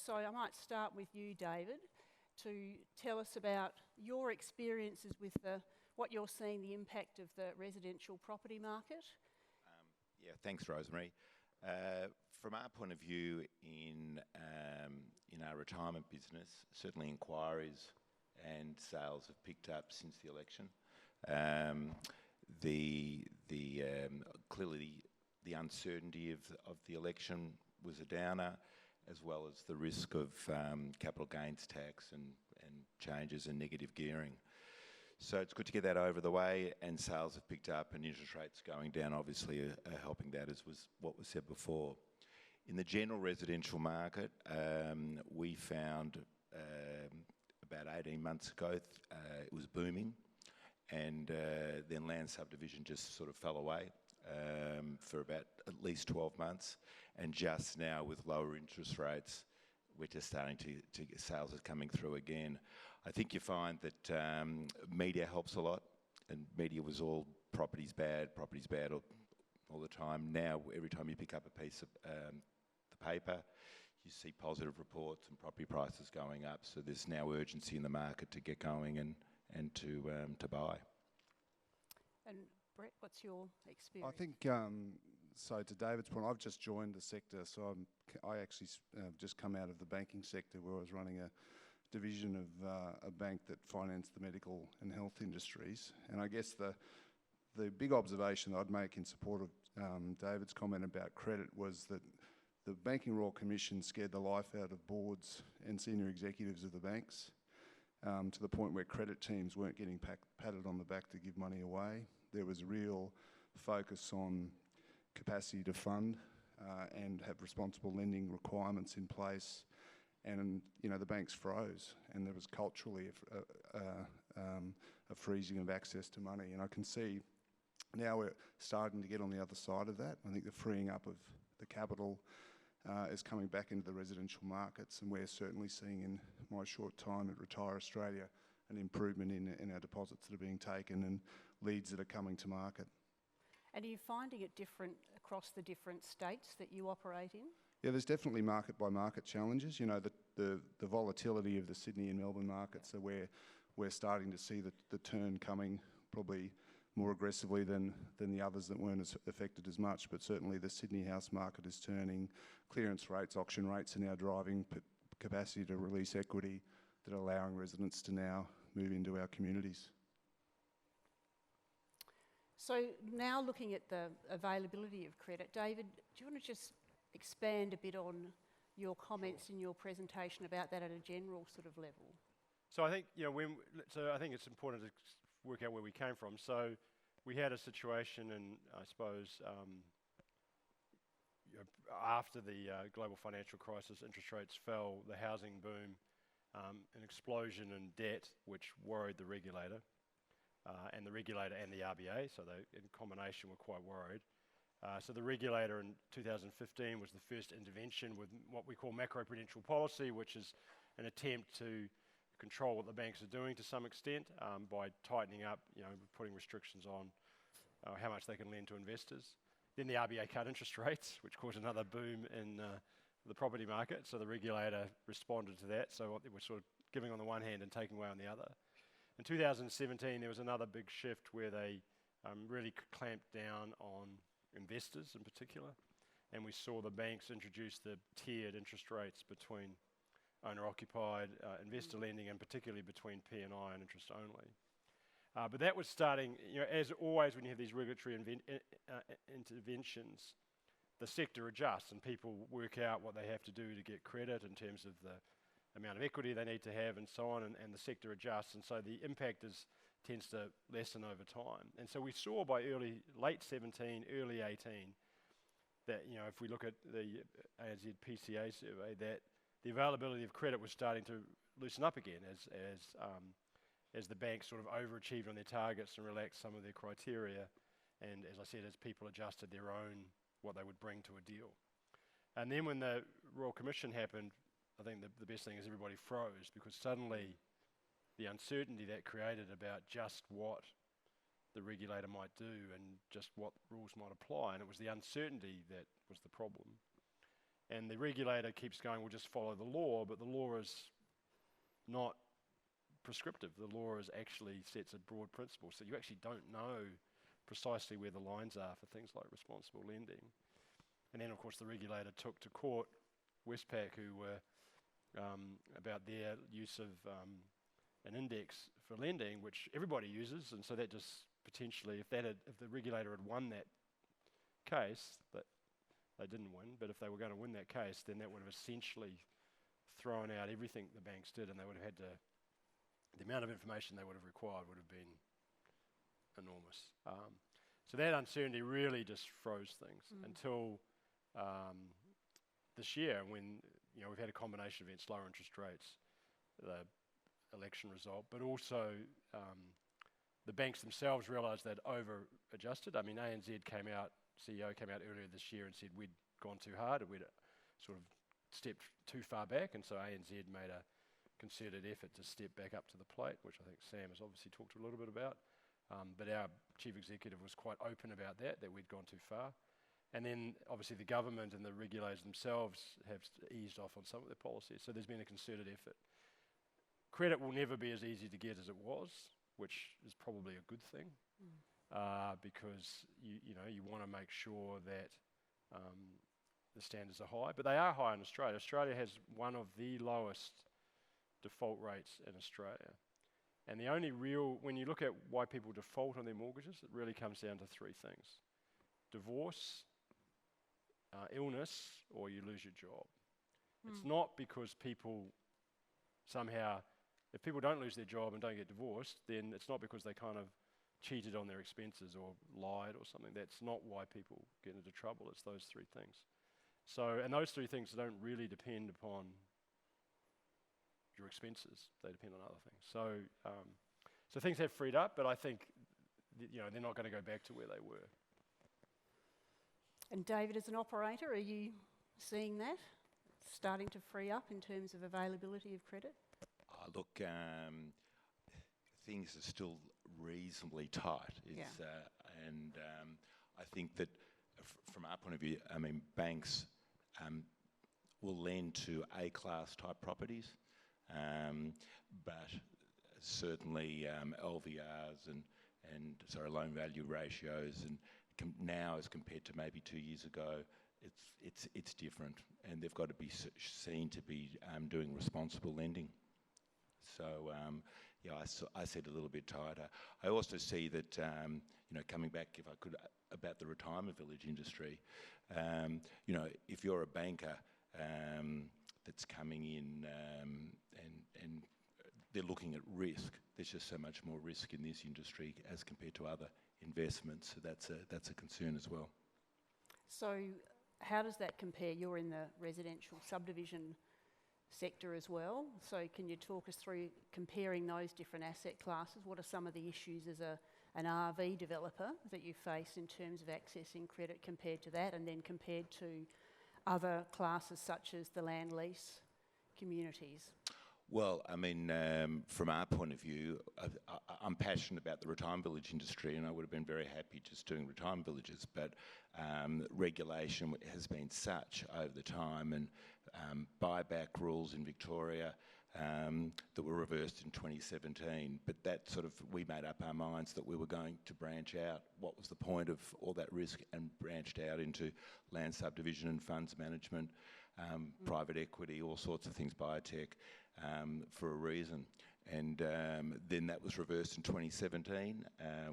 So I might start with you, David, to tell us about your experiences with what you're seeing, the impact of the residential property market. Yeah, thanks, Rosemary. From our point of view in our retirement business, certainly inquiries and sales have picked up since the election. Clearly the uncertainty of the election was a downer, as well as the risk of capital gains tax and changes and negative gearing. So it's good to get that over the way, and sales have picked up, and interest rates going down obviously are helping that, as was what was said before. In the general residential market, we found about 18 months ago it was booming, and then land subdivision just sort of fell away for about at least 12 months, and just now with lower interest rates, we're just starting to get sales are coming through again. I think you find that media helps a lot, and media was all property's bad all the time. Now, every time you pick up a piece of the paper, you see positive reports and property prices going up. So there's now urgency in the market to get going and to buy. And Brett, what's your experience? I think, so to David's point, I've just joined the sector, so I actually just come out of the banking sector where I was running a division of a bank that financed the medical and health industries. And I guess the big observation that I'd make in support of David's comment about credit was that the Banking Royal Commission scared the life out of boards and senior executives of the banks to the point where credit teams weren't getting patted on the back to give money away. There was real focus on capacity to fund and have responsible lending requirements in place, and the banks froze, and there was culturally a freezing of access to money. And I can see now we're starting to get on the other side of that. I think the freeing up of the capital is coming back into the residential markets, and we're certainly seeing in my short time at RetireAustralia an improvement in our deposits that are being taken and leads that are coming to market. And are you finding it different across the different states that you operate in? Yeah, there's definitely market by market challenges. The volatility of the Sydney and Melbourne markets are where we're starting to see the turn coming probably more aggressively than the others that weren't as affected as much, but certainly the Sydney house market is turning. Clearance rates, auction rates are now driving capacity to release equity that are allowing residents to now move into our communities. So now looking at the availability of credit, David, do you want to just expand a bit on your comments in your presentation about that at a general sort of level? So I think I think it's important to work out where we came from. So we had a situation, and I suppose after the global financial crisis, interest rates fell, the housing boom, an explosion in debt, which worried the regulator, and the regulator and the RBA. So they, in combination, were quite worried. So the regulator in 2015 was the first intervention with what we call macroprudential policy, which is an attempt to control what the banks are doing to some extent by tightening up, putting restrictions on how much they can lend to investors. Then the RBA cut interest rates, which caused another boom in the property market. So the regulator responded to that. So they were sort of giving on the one hand and taking away on the other. In 2017, there was another big shift where they really clamped down on investors in particular. And we saw the banks introduce the tiered interest rates between owner-occupied investor lending, and particularly between P&I and interest only. But that was starting, as always when you have these regulatory interventions, the sector adjusts and people work out what they have to do to get credit in terms of the amount of equity they need to have and so on, and the sector adjusts, and so the impact tends to lessen over time. And so we saw by late 17, early 18, that if we look at the ANZ PCA survey, that the availability of credit was starting to loosen up again as the banks sort of overachieved on their targets and relaxed some of their criteria, and as I said, as people adjusted their own, what they would bring to a deal. And then when the Royal Commission happened, I think the best thing is everybody froze, because suddenly the uncertainty that created about just what the regulator might do and just what rules might apply, and it was the uncertainty that was the problem. And the regulator keeps going, we'll just follow the law, but the law is not prescriptive. The law is actually sets a broad principle, so you actually don't know precisely where the lines are for things like responsible lending. And then, of course, the regulator took to court Westpac, who were about their use of an index for lending, which everybody uses, and so that just potentially, if the regulator had won that case, that they didn't win, but if they were going to win that case, then that would have essentially thrown out everything the banks did, and they would have had to, the amount of information they would have required would have been enormous. So that uncertainty really just froze things until this year, when we've had a combination of events, lower interest rates, the election result, but also the banks themselves realised they'd over-adjusted. I mean, ANZ CEO came out earlier this year and said we'd gone too hard and we'd sort of stepped too far back, and so ANZ made a concerted effort to step back up to the plate, which I think Sam has obviously talked a little bit about. But our chief executive was quite open about that we'd gone too far. And then obviously the government and the regulators themselves have eased off on some of their policies. So there's been a concerted effort. Credit will never be as easy to get as it was, which is probably a good thing, because you want to make sure that the standards are high. But they are high in Australia. Australia has one of the lowest default rates in Australia. And the only when you look at why people default on their mortgages, it really comes down to three things: divorce, illness, or you lose your job. It's not because people somehow, if people don't lose their job and don't get divorced, then it's not because they kind of cheated on their expenses or lied or something. That's not why people get into trouble. It's those three things. So, and those three things don't really depend upon your expenses. They depend on other things. So things have freed up, but I think they're not going to go back to where they were. And David, as an operator, are you seeing that starting to free up in terms of availability of credit? Look, things are still reasonably tight. And I think that from our point of view, I mean, banks will lend to A-class type properties, but certainly LVRs and loan value ratios, and now as compared to maybe 2 years ago, it's different, and they've got to be seen to be doing responsible lending. So I see it a little bit tighter. I also see that coming back, if I could, about the retirement village industry. If you're a banker that's coming in and they're looking at risk, there's just so much more risk in this industry as compared to other investments. So that's a concern as well. So how does that compare? You're in the residential subdivision sector as well. So can you talk us through comparing those different asset classes? What are some of the issues as an RV developer that you face in terms of accessing credit compared to that, and then compared to other classes such as the land lease communities? Well, I mean, from our point of view, I'm passionate about the retirement village industry, and I would have been very happy just doing retirement villages, but regulation has been such over the time, and buyback rules in Victoria that were reversed in 2017, but that we made up our minds that we were going to branch out. What was the point of all that risk? And branched out into land subdivision and funds management, private equity, all sorts of things, biotech, for a reason. And then that was reversed in 2017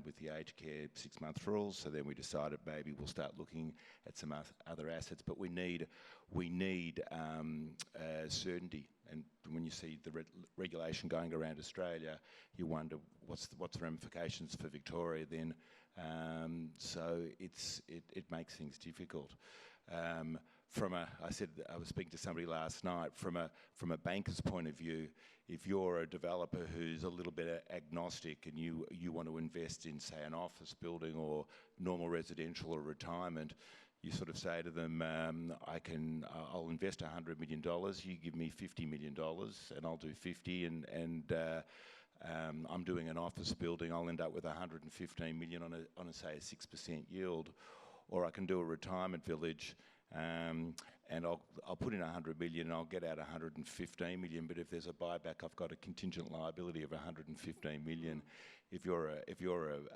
with the aged care 6-month rules. So then we decided maybe we'll start looking at some other assets, but we need certainty. And when you see the regulation going around Australia, you wonder what's the ramifications for Victoria then. So it makes things difficult. I was speaking to somebody last night, from a banker's point of view, if you're a developer who's a little bit agnostic and you want to invest in, say, an office building or normal residential or retirement, you say to them, I'll invest $100 million, you give me $50 million and I'll do 50, and I'm doing an office building, I'll end up with $115 million on a say a 6% yield. Or I can do a retirement village and I'll put in 100 million and I'll get out 115 million, but if there's a buyback, I've got a contingent liability of 115 million. If you're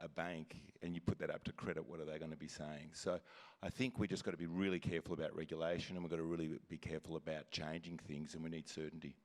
a bank and you put that up to credit, what are they going to be saying? So I think we just got to be really careful about regulation, and we've got to really be careful about changing things, and we need certainty.